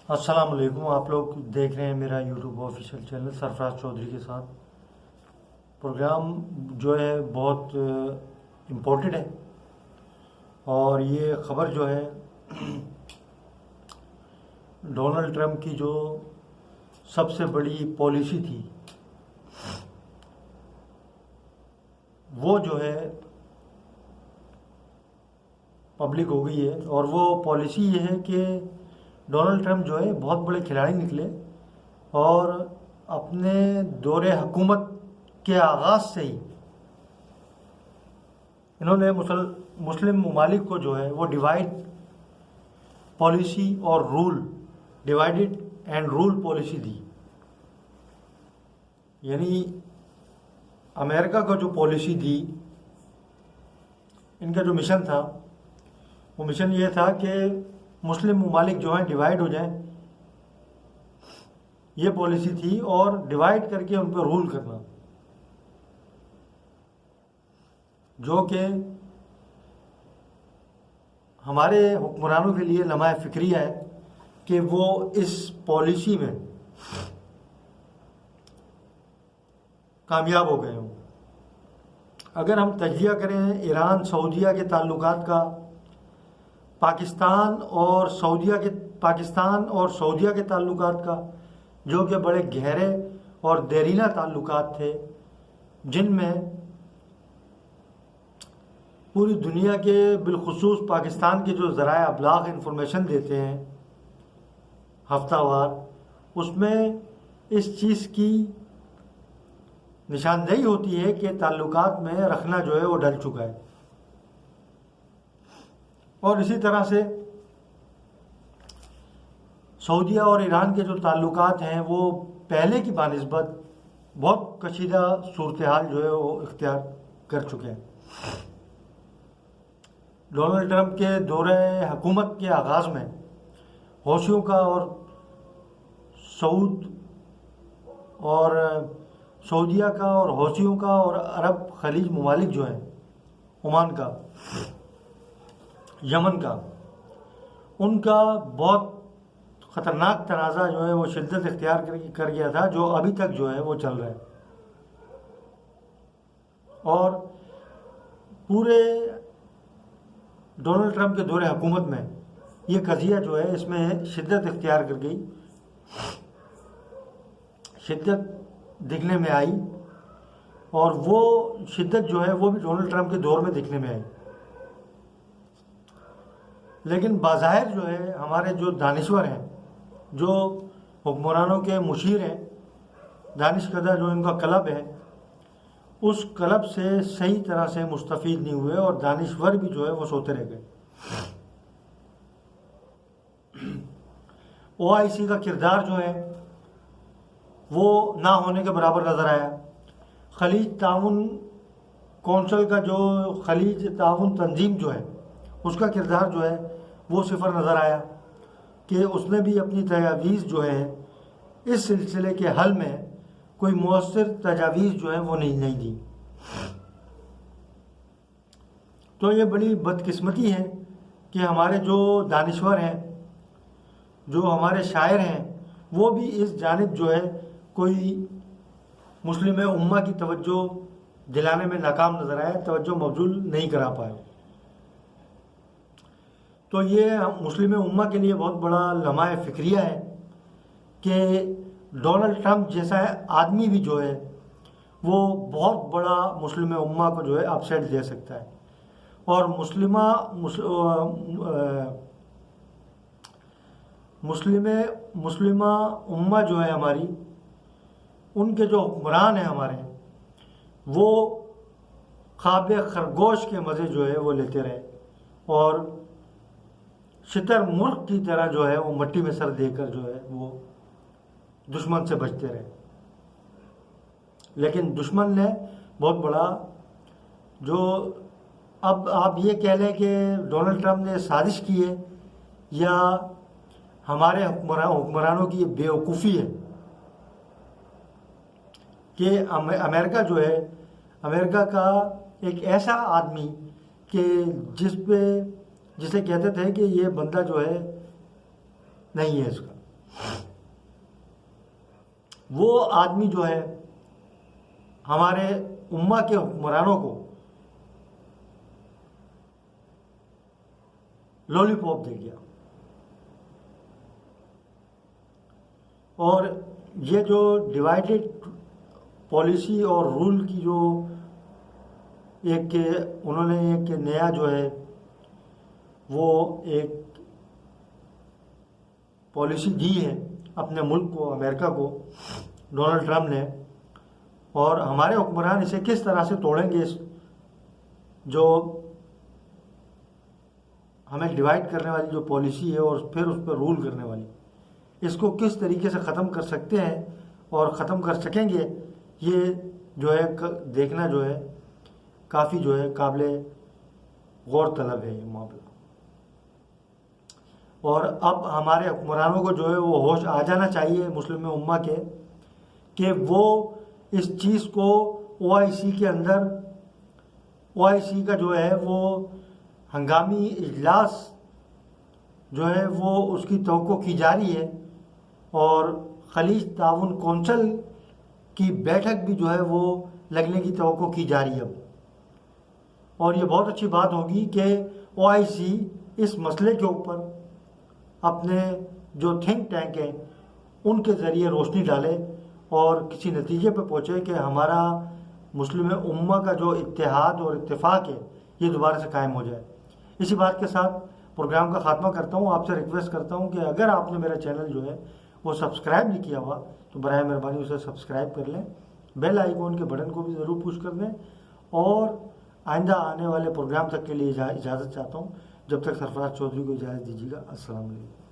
अस्सलाम वालेकुम। आप लोग देख रहे हैं मेरा YouTube official channel Sarfaraz Chaudhary के साथ। प्रोग्राम जो है बहुत इम्पोर्टेंट है और ये ख़बर जो है डोनाल्ड ट्रंप की जो सबसे बड़ी पॉलिसी थी वो जो है पब्लिक हो गई है। और वो पॉलिसी ये है कि डोनाल्ड ट्रंप जो है बहुत बड़े खिलाड़ी निकले और अपने दौरे हुकूमत के आगाज़ से ही इन्होंने मुस्लिम ममालिक को जो है वो डिवाइड पॉलिसी और rule divided and rule policy दी। यानी अमेरिका को जो पॉलिसी दी, इनका जो मिशन था वो मिशन ये था कि मुस्लिम ममालिक जो हैं डिवाइड हो जाएं, ये पॉलिसी थी। और डिवाइड करके उन पर रूल करना, जो कि हमारे हुक्मरानों के लिए लम्हा फ़िक्रिया है कि वो इस पॉलिसी में कामयाब हो गए हों। अगर हम तजिया करें ईरान सऊदीया के ताल्लुकात का, पाकिस्तान और सऊदीया के ताल्लुकात का, जो कि बड़े गहरे और देरीना ताल्लुकात थे, जिनमें पूरी दुनिया के बिलखुसूस पाकिस्तान के जो ज़राए अबलाग इंफॉर्मेशन देते हैं हफ्तावार, उसमें इस चीज़ की निशानदेही होती है कि ताल्लुकात में रखना जो है वो डल चुका है। और इसी तरह से सऊदीया और ईरान के जो ताल्लुकात हैं वो पहले की बानिस्बत बहुत कशीदा सूरत हाल जो है वो इख्तियार कर चुके हैं। डोनाल्ड ट्रंप के दौरे हुकूमत के आगाज़ में हौसियों का और सऊदीया का और हौसियों का और अरब खलीज ममालिक जो हैं, ओमान का, यमन का, उनका बहुत ख़तरनाक तनाज़ा जो है वो शिद्दत इख्तियार कर गया था, जो अभी तक जो है वो चल रहा है। और पूरे डोनाल्ड ट्रंप के दौरे हुकूमत में ये कज़िया जो है इसमें शिद्दत इख्तियार कर गई, शिद्दत दिखने में आई। और वो शिद्दत जो है वो भी डोनाल्ड ट्रंप के दौर में दिखने में आई। लेकिन बाज़ाहिर जो है हमारे जो दानिश्वर हैं, जो हुक्मरानों के मुशीर हैं, दानिशकदा जो इनका क्लब है, उस क्लब से सही तरह से मुस्तफ़ीद नहीं हुए और दानिश्वर भी जो है वो सोते रह गए। OIC का किरदार जो है वो ना होने के बराबर नज़र आया। खलीज ताउन कौंसल का जो खलीज ताउन तंजीम जो है, उसका किरदार जो है वो सिफर नज़र आया कि उसने भी अपनी तजावीज़ जो है इस सिलसिले के हल में कोई मौसर तजावीज़ जो है वो नहीं दी। तो ये बड़ी बदकिस्मती है कि हमारे जो दानिश्वर हैं, जो हमारे शायर हैं, वो भी इस जानिब जो है कोई मुस्लिम उम्मा की तवज्जो दिलाने में नाकाम नज़र आए, तवज्जो मबजूल नहीं करा पाए। तो ये मुस्लिम उम्मा के लिए बहुत बड़ा लम्हा फ़िक्रिया है कि डोनाल्ड ट्रंप जैसा आदमी भी जो है वो बहुत बड़ा मुस्लिम उम्मा को जो है अपसेट दे सकता है। और मुस्लिमा उम्मा जो है हमारी, उनके जो हुक्मरान हैं हमारे, वो ख्वाब खरगोश के मज़े जो है वो लेते रहे और शितर मुल्क की तरह जो है वो मट्टी में सर देकर जो है वो दुश्मन से बचते रहे। लेकिन दुश्मन ने बहुत बड़ा, जो अब आप ये कह लें कि डोनाल्ड ट्रंप ने साजिश की है या हमारे हुक्मरानों की बेवकूफ़ी है कि अमेरिका जो है, अमेरिका का एक ऐसा आदमी कि जिसे कहते थे कि ये बंदा जो है नहीं है इसका, वो आदमी जो है हमारे उम्मा के हुक्मरानों को लॉलीपॉप दे गया। और ये जो डिवाइडेड पॉलिसी और रूल की जो उन्होंने एक नया जो है वो एक पॉलिसी दी है अपने मुल्क को, अमेरिका को, डोनाल्ड ट्रंप ने। और हमारे हुक्मरान इसे किस तरह से तोड़ेंगे, इस जो हमें डिवाइड करने वाली जो पॉलिसी है और फिर उस पर रूल करने वाली, इसको किस तरीके से ख़त्म कर सकते हैं और ख़त्म कर सकेंगे, ये जो है देखना जो है काफ़ी जो है काबिल गौर तलब है ये मामला। और अब हमारे हुक्मरानों को जो है वो होश आ जाना चाहिए मुस्लिम उम्मा के, कि वो इस चीज़ को ओआईसी के अंदर, ओआईसी का जो है वो हंगामी इजलास जो है वो उसकी तवक्को की जा रही है और खलीज ताउन कौंसिल की बैठक भी जो है वो लगने की तवक्को की जा रही है अब। और ये बहुत अच्छी बात होगी कि ओआईसी इस मसले के ऊपर अपने जो थिंक टैंक हैं उनके ज़रिए रोशनी डाले और किसी नतीजे पर पहुँचे कि हमारा मुस्लिम उम्मा का जो इत्तेहाद और इत्तेफाक है ये दोबारा से कायम हो जाए। इसी बात के साथ प्रोग्राम का ख़ात्मा करता हूँ। आपसे रिक्वेस्ट करता हूँ कि अगर आपने मेरा चैनल जो है वो सब्सक्राइब नहीं किया हुआ तो बराए मेहरबानी उसे सब्सक्राइब कर लें, बेल आइकॉन के बटन को भी ज़रूर पुश कर दें और आइंदा आने वाले प्रोग्राम तक के लिए इजाज़त चाहता हूँ। जब तक सरफराज चौधरी को इजाज़त दीजिएगा। अस्सलाम वालेकुम।